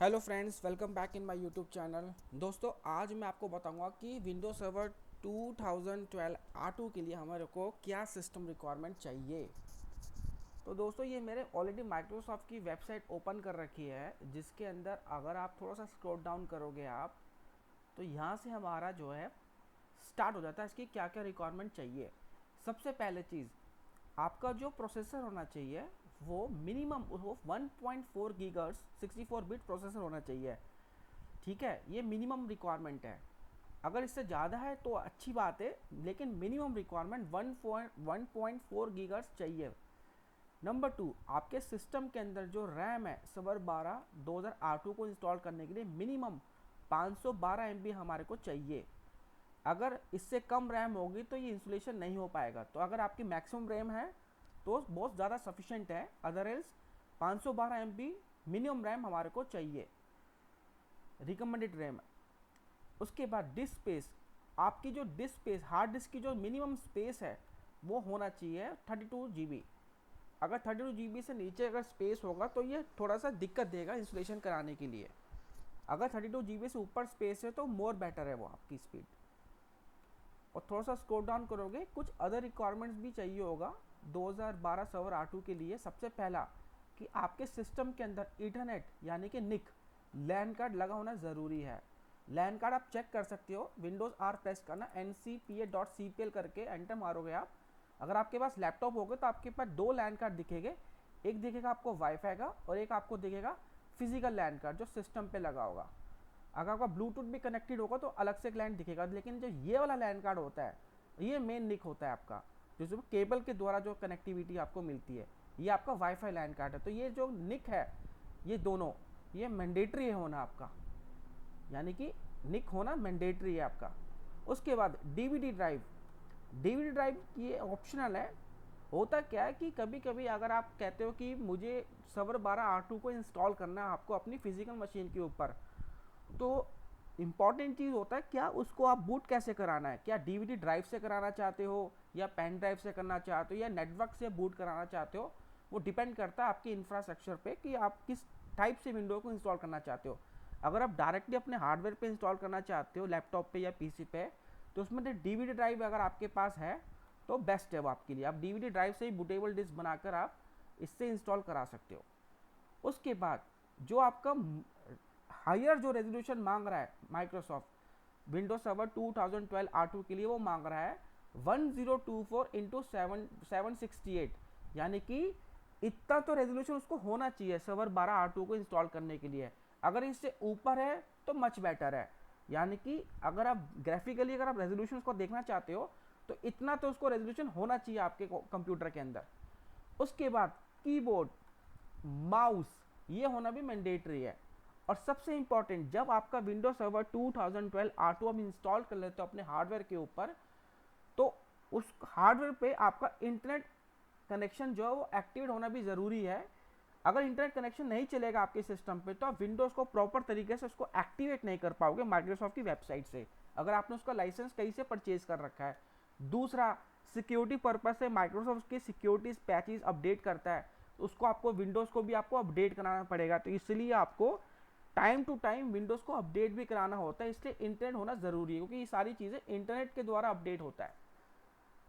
Hello friends, welcome back in my YouTube channel. दोस्तों, आज मैं आपको बताऊंगा कि विंडोज सर्वर 2012 R2 के लिए हमारे को क्या सिस्टम रिक्वायरमेंट चाहिए। तो दोस्तों, ये मेरे ऑलरेडी माइक्रोसॉफ्ट की वेबसाइट ओपन कर रखी है, जिसके अंदर अगर आप थोड़ा सा स्क्रॉल डाउन करोगे आप, तो यहाँ से हमारा जो है स्टार्ट हो जाता है इसकी क्या क्या रिक्वायरमेंट चाहिए। सबसे पहले चीज़, आपका जो प्रोसेसर होना चाहिए वो मिनिमम वो 1.4 गीगाहर्ट्ज़ 64 बिट प्रोसेसर होना चाहिए। ठीक है, ये मिनिमम रिक्वायरमेंट है। अगर इससे ज़्यादा है तो अच्छी बात है, लेकिन मिनिमम रिक्वायरमेंट 1.4 गीगाहर्ट्ज़ चाहिए। नंबर टू, आपके सिस्टम के अंदर जो रैम है सर्वर 12 2008 को इंस्टॉल करने के लिए मिनिमम 512 एम हमारे को चाहिए। अगर इससे कम रैम होगी तो ये इंस्टॉलेशन नहीं हो पाएगा। तो अगर आपकी मैक्सिमम रैम है तो बहुत ज़्यादा सफिशेंट है, अदरवाइज 512 एम मिनिमम रैम हमारे को चाहिए, रिकमेंडेड रैम। उसके बाद डिस्क स्पेस, आपकी जो डिस्क स्पेस हार्ड डिस्क की जो मिनिमम स्पेस है वो होना चाहिए 32 GB। अगर 32 GB से नीचे अगर स्पेस होगा तो ये थोड़ा सा दिक्कत देगा इंस्टॉलेशन कराने के लिए। अगर 32 GB से ऊपर स्पेस है तो मोर बेटर है वो आपकी स्पीड। और थोड़ा सा स्क्रॉल डाउन करोगे, कुछ अदर रिक्वायरमेंट्स भी चाहिए होगा 2012 सर्वर R2 के लिए। सबसे पहला कि आपके सिस्टम के अंदर इंटरनेट यानी कि निक लैन कार्ड लगा होना ज़रूरी है। लैन कार्ड आप चेक कर सकते हो, विंडोज़ R प्रेस करना, ncpa.cpl करके एंटर मारोगे आप। अगर आपके पास लैपटॉप होगा तो आपके पास दो लैन कार्ड दिखेंगे, एक दिखेगा आपको वाईफाई का और एक आपको दिखेगा फिजिकल लैन कार्ड जो सिस्टम पे लगा होगा। अगर आपका ब्लूटूथ भी कनेक्टेड होगा तो अलग से लैन दिखेगा, लेकिन जो ये वाला लैन कार्ड होता है ये मेन निक होता है आपका, जो केबल के द्वारा जो कनेक्टिविटी आपको मिलती है, ये आपका वाईफाई लैन कार्ड है। तो ये जो निक है, ये दोनों ये मैंडेटरी है होना आपका, यानी कि निक होना मैंडेटरी है आपका। उसके बाद डीवीडी ड्राइव, डीवीडी ड्राइव ये ऑप्शनल है। होता क्या है कि कभी कभी अगर आप कहते हो कि मुझे सर्वर 12 R2 को इंस्टॉल करना है आपको अपनी फिजिकल मशीन के ऊपर, तो इम्पॉर्टेंट चीज़ होता है क्या उसको आप बूट कैसे कराना है। क्या डीवीडी ड्राइव से कराना चाहते हो या पेन ड्राइव से करना चाहते हो या नेटवर्क से बूट कराना चाहते हो, वो डिपेंड करता है आपके इंफ्रास्ट्रक्चर पे कि आप किस टाइप से विंडो को इंस्टॉल करना चाहते हो। अगर आप डायरेक्टली अपने हार्डवेयर पे इंस्टॉल करना चाहते हो लैपटॉप पे या पीसी पे, तो उसमें डीवीडी ड्राइव अगर आपके पास है तो बेस्ट है वो आपके लिए। आप डीवीडी ड्राइव से ही बूटेबल डिस्क बनाकर आप इससे इंस्टॉल करा सकते हो। उसके बाद जो आपका हायर जो रेजोल्यूशन मांग रहा है माइक्रोसॉफ्ट विंडोज सर्वर 2012 R2 के लिए, वो मांग रहा है 1024 इंटू 768, यानी कि इतना तो रेजोल्यूशन उसको होना चाहिए सर्वर 12 R2 को इंस्टॉल करने के लिए। अगर इससे ऊपर है तो मच बेटर है, यानी कि अगर आप ग्राफिकली अगर आप रेजोल्यूशन उसको देखना चाहते हो तो इतना तो उसको रेजोल्यूशन होना चाहिए आपके कंप्यूटर के अंदर। उसके बाद कीबोर्ड, माउस, ये होना भी मैंडेटरी है। और सबसे इंपॉर्टेंट, जब आपका विंडोज सर्वर 2012 R2 आप इंस्टॉल कर लेते हो अपने हार्डवेयर के ऊपर, तो उस हार्डवेयर पे आपका इंटरनेट कनेक्शन जो है वो एक्टिवेट होना भी ज़रूरी है। अगर इंटरनेट कनेक्शन नहीं चलेगा आपके सिस्टम पे तो आप विंडोज़ को प्रॉपर तरीके से उसको एक्टिवेट नहीं कर पाओगे माइक्रोसॉफ्ट की वेबसाइट से, अगर आपने उसका लाइसेंस कहीं से परचेज कर रखा है। दूसरा, सिक्योरिटी पर्पज से माइक्रोसॉफ्ट की सिक्योरिटी पैचेज अपडेट करता है, तो उसको आपको विंडोज़ को भी आपको अपडेट कराना पड़ेगा। तो इसलिए आपको टाइम टू टाइम विंडोज़ को अपडेट भी कराना होता है, इसलिए इंटरनेट होना ज़रूरी है, क्योंकि ये सारी चीज़ें इंटरनेट के द्वारा अपडेट होता है।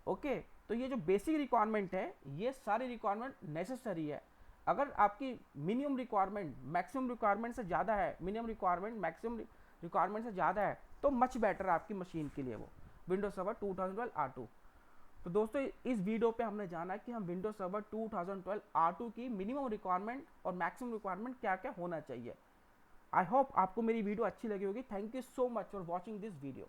ओके, तो ये जो बेसिक रिक्वायरमेंट है ये सारी रिक्वायरमेंट नेसेसरी है। अगर आपकी मिनिमम रिक्वायरमेंट मैक्सिमम रिक्वायरमेंट से ज़्यादा है, मिनिमम रिक्वायरमेंट मैक्सिमम रिक्वायरमेंट से ज़्यादा है, तो मच बेटर है आपकी मशीन के लिए वो विंडोज सर्वर 2012 R2। तो दोस्तों, इस वीडियो पे हमने जाना कि हम विंडोज सर्वर 2012 R2 की मिनिमम रिक्वायरमेंट और मैक्सिमम रिक्वायरमेंट क्या क्या होना चाहिए। आई होप आपको मेरी वीडियो अच्छी लगी होगी। Thank you so much for watching this video.